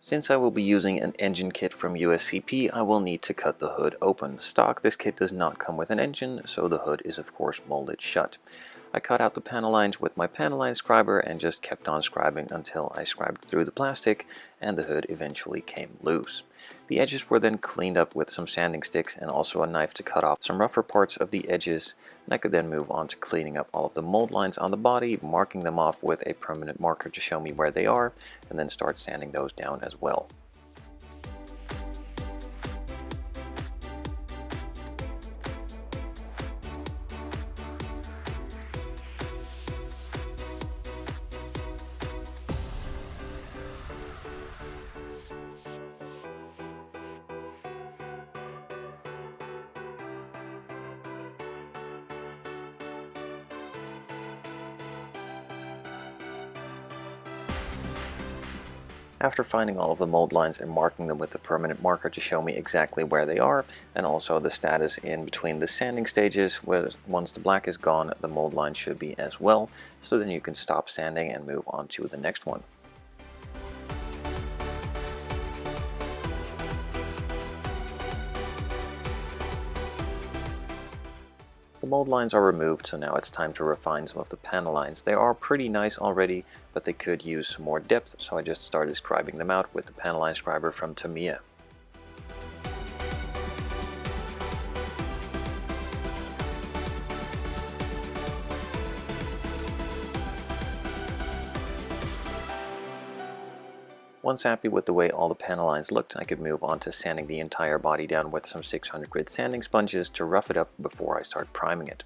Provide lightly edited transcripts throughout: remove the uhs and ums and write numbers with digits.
Since I will be using an engine kit from USCP, I will need to cut the hood open. Stock, this kit does not come with an engine, so the hood is of course molded shut. I cut out the panel lines with my Panelline scriber and just kept on scribing until I scribed through the plastic and the hood eventually came loose. The edges were then cleaned up with some sanding sticks and also a knife to cut off some rougher parts of the edges, and I could then move on to cleaning up all of the mold lines on the body, marking them off with a permanent marker to show me where they are, and then start sanding those down as well. After finding all of the mold lines and marking them with a permanent marker to show me exactly where they are, and also the status in between the sanding stages, where once the black is gone, the mold line should be as well, so then you can stop sanding and move on to the next one. The mold lines are removed, so now it's time to refine some of the panel lines. They are pretty nice already, but they could use some more depth, so I just started scribing them out with the Panelline scriber from Tamiya. Once happy with the way all the panel lines looked, I could move on to sanding the entire body down with some 600 grit sanding sponges to rough it up before I start priming it.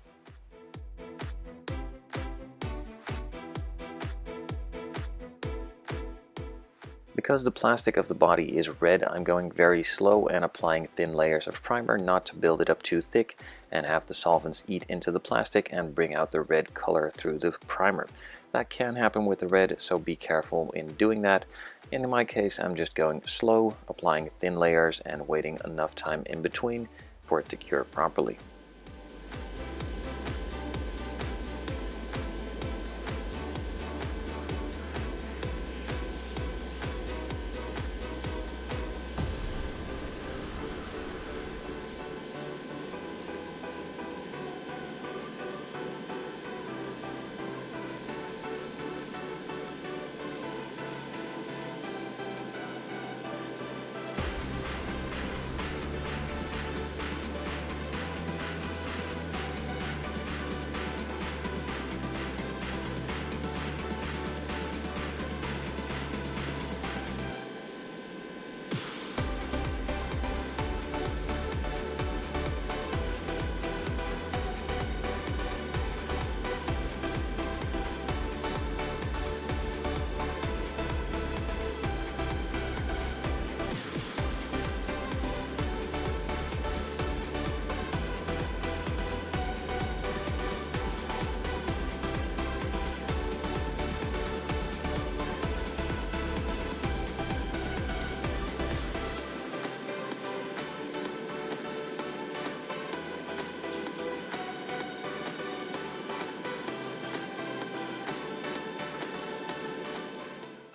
Because the plastic of the body is red, I'm going very slow and applying thin layers of primer not to build it up too thick and have the solvents eat into the plastic and bring out the red color through the primer. That can happen with the red, so be careful in doing that. In my case, I'm just going slow, applying thin layers and waiting enough time in between for it to cure properly.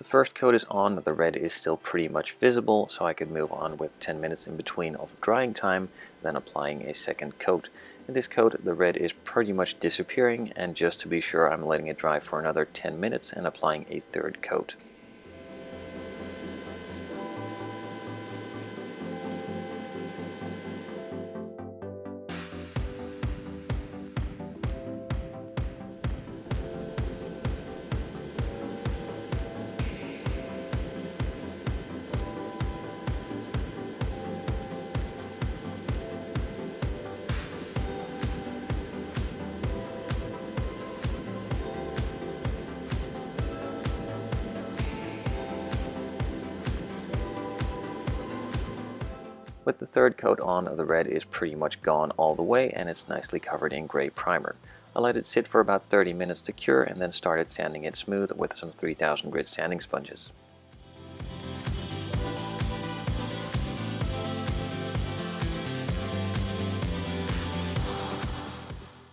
The first coat is on, the red is still pretty much visible, so I could move on with 10 minutes in between of drying time, then applying a second coat. In this coat, the red is pretty much disappearing, and just to be sure, I'm letting it dry for another 10 minutes and applying a third coat. With the third coat on, the red is pretty much gone all the way and it's nicely covered in gray primer. I let it sit for about 30 minutes to cure and then started sanding it smooth with some 3000 grit sanding sponges.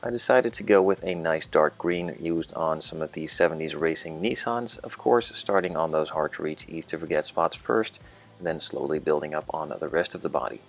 I decided to go with a nice dark green used on some of these 70s racing Nissans, of course starting on those hard to reach, easy to forget spots first, and then slowly building up on the rest of the body.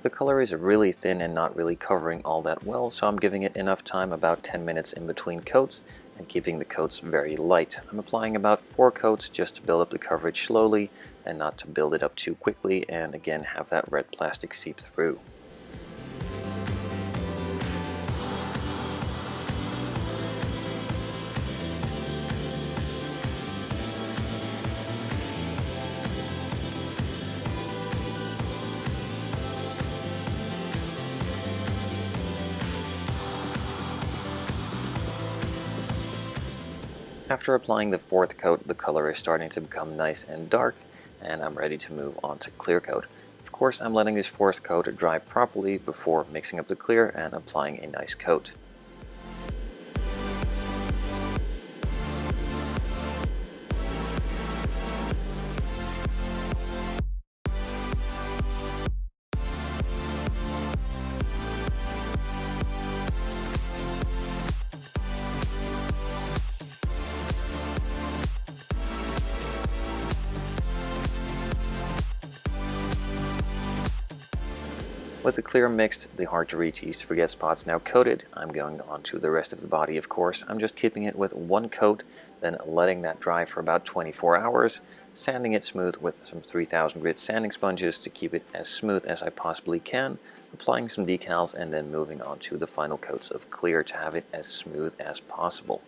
The color is really thin and not really covering all that well, so I'm giving it enough time, about 10 minutes in between coats, and keeping the coats very light. I'm applying about 4 coats just to build up the coverage slowly and not to build it up too quickly, and again have that red plastic seep through. After applying the 4th coat, the color is starting to become nice and dark, and I'm ready to move on to clear coat. Of course, I'm letting this 4th coat dry properly before mixing up the clear and applying a nice coat. With the clear mixed, the hard to reach, easy to forget spots now coated, I'm going on to the rest of the body, of course. I'm just keeping it with 1 coat, then letting that dry for about 24 hours, sanding it smooth with some 3000 grit sanding sponges to keep it as smooth as I possibly can, applying some decals, and then moving on to the final coats of clear to have it as smooth as possible.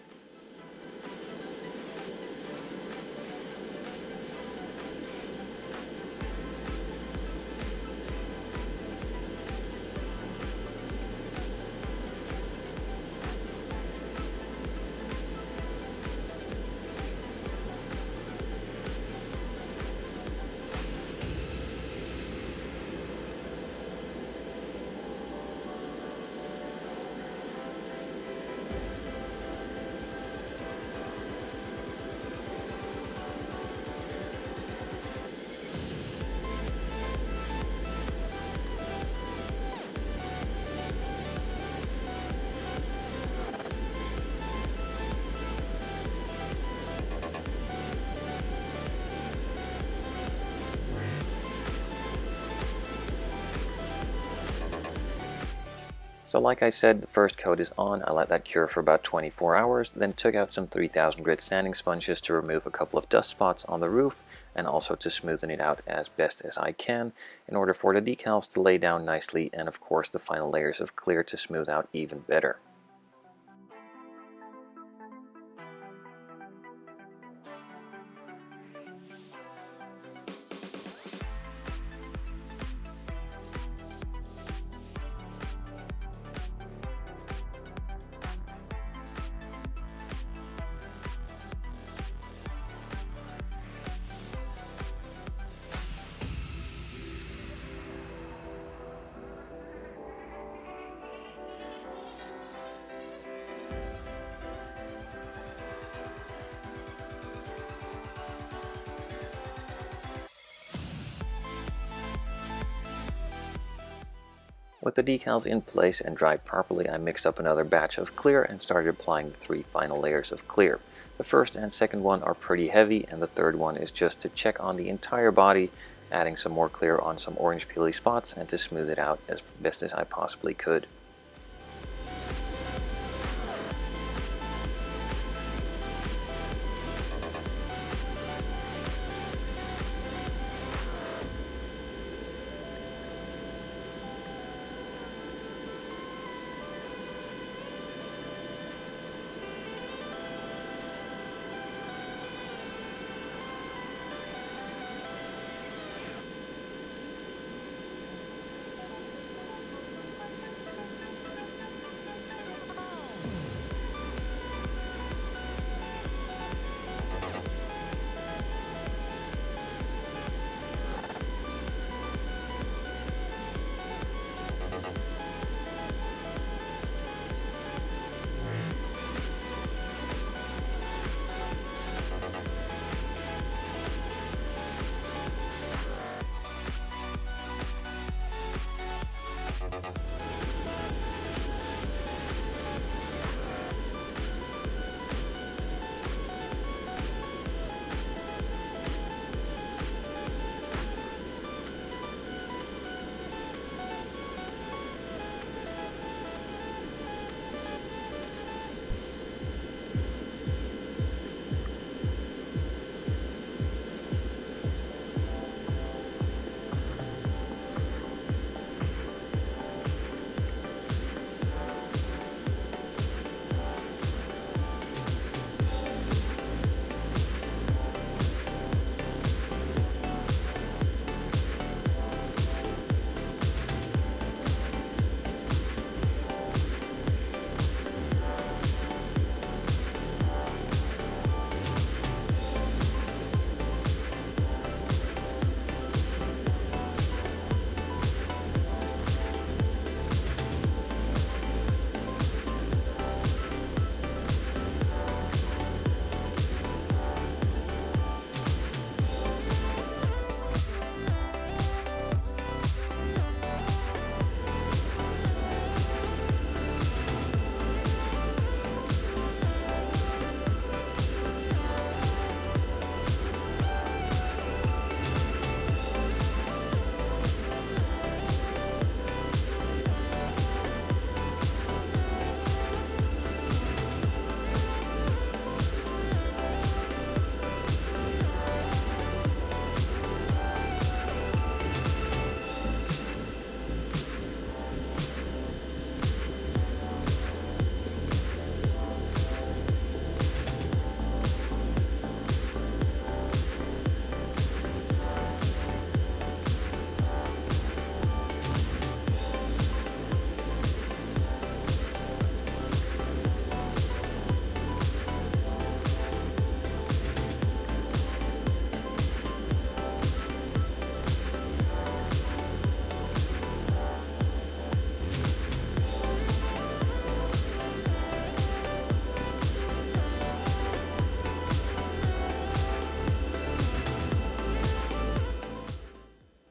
So like I said, the first coat is on. I let that cure for about 24 hours, then took out some 3000 grit sanding sponges to remove a couple of dust spots on the roof and also to smoothen it out as best as I can in order for the decals to lay down nicely, and of course the final layers of clear to smooth out even better. With the decals in place and dried properly, I mixed up another batch of clear and started applying the 3 final layers of clear. The first and second one are pretty heavy, and the third one is just to check on the entire body, adding some more clear on some orange peely spots and to smooth it out as best as I possibly could.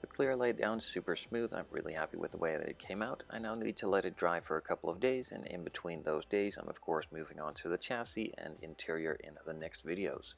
Clear laid down super smooth. I'm really happy with the way that it came out. I now need to let it dry for a couple of days, and in between those days I'm of course moving on to the chassis and interior in the next videos.